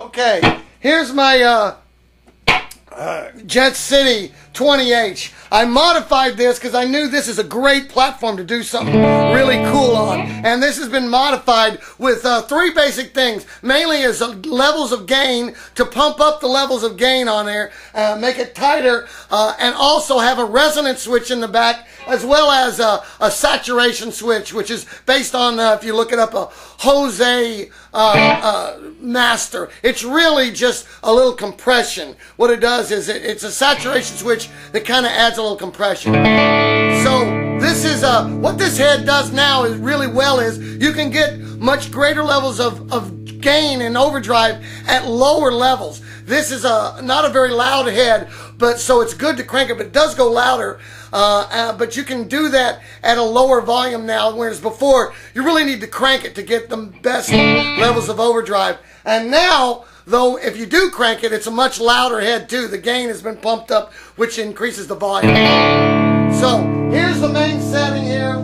Okay, here's my JetCity20h. I modified this because I knew this is a great platform to do something really cool on. And this has been modified with three basic things. Mainly is levels of gain, to pump up the levels of gain on there, make it tighter, and also have a resonance switch in the back, as well as a saturation switch, which is based on, if you look it up, a Jose Master. It's really just a little compression. What it does is it's a saturation switch that kind of adds a little compression. So this is what this head does now is really well is you can get much greater levels of gain and overdrive at lower levels. This is not a very loud head, but so it's good to crank it, but it does go louder. But you can do that at a lower volume now, whereas before you really need to crank it to get the best levels of overdrive. And now, though, if you do crank it, it's a much louder head too. The gain has been pumped up, which increases the volume. So here's the main setting here.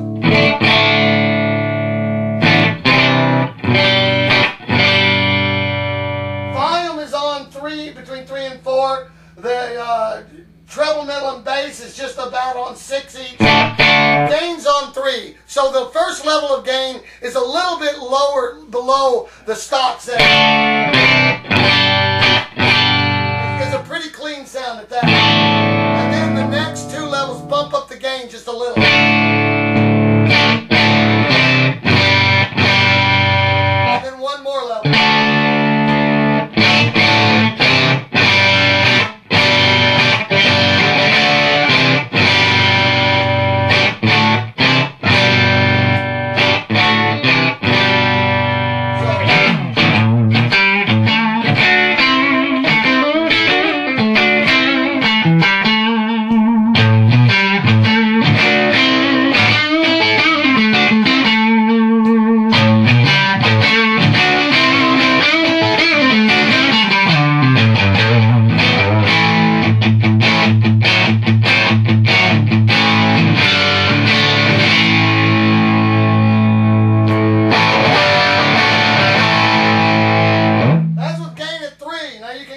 Volume is on 3, between 3 and 4. The treble, middle, and bass is just about on 6 each. Gain's on 3. So the first level of gain is a little bit lower below the stock setting. It's a pretty clean sound at that. And then the next two levels bump up the gain just a little. And then one more level.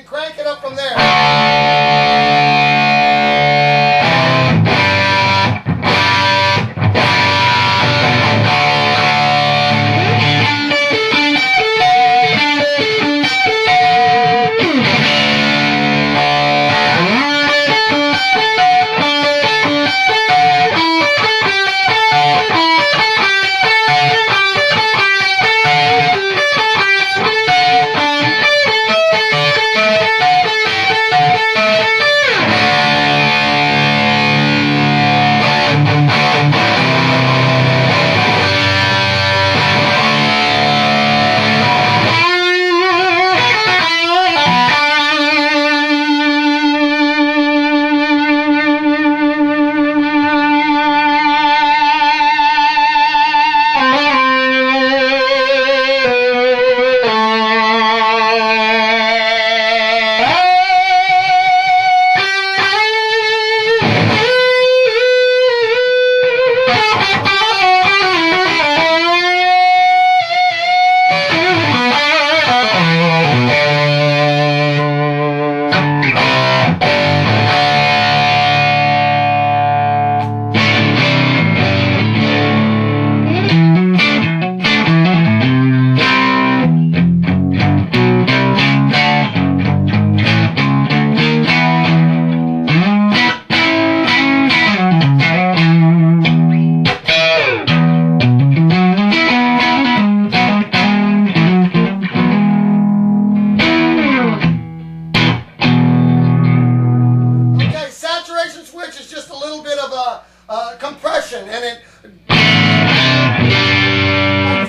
Crank it up from there. Switch is just a little bit of a compression, and I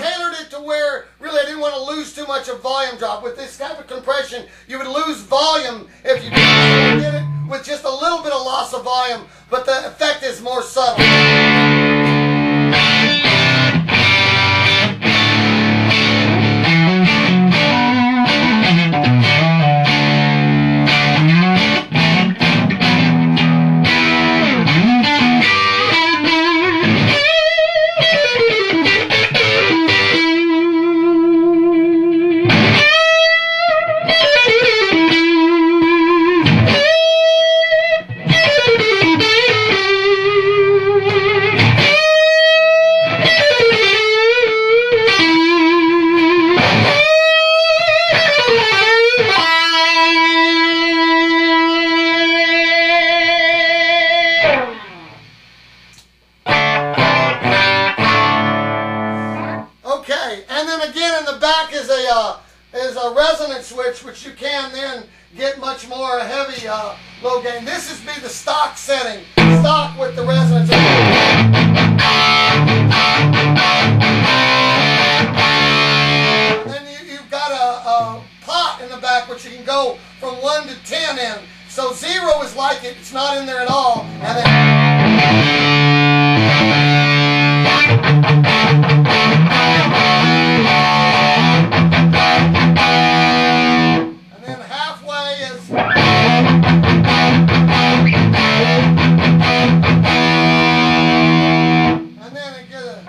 tailored it to where really I didn't want to lose too much of volume drop. With this type of compression, you would lose volume if you did it with just a little bit of loss of volume, but the effect is more subtle. is a resonance switch, which you can then get much more heavy low gain. This is be the stock setting, stock with the resonance. And then you've got a pot in the back which you can go from 1 to 10 in. So 0 is like it, it's not in there at all. And then halfway is... And then it gets a...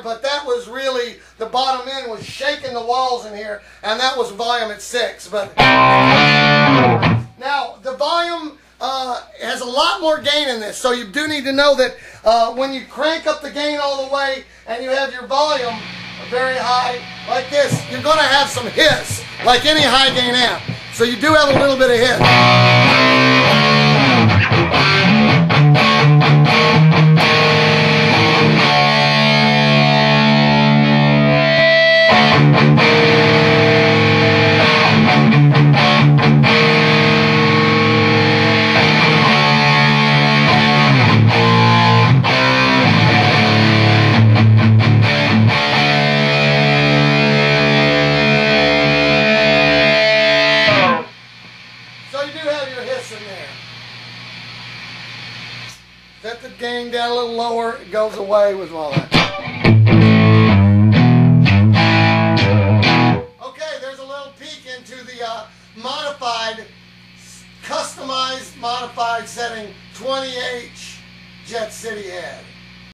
But that was really, the bottom end was shaking the walls in here, and that was volume at 6. But now the volume has a lot more gain in this, so you do need to know that when you crank up the gain all the way and you have your volume very high like this, you're going to have some hiss like any high gain amp. So you do have a little bit of hiss. Set the gain down a little lower, it goes away with all that. Okay, there's a little peek into the modified, customized modified setting 20H JetCity head.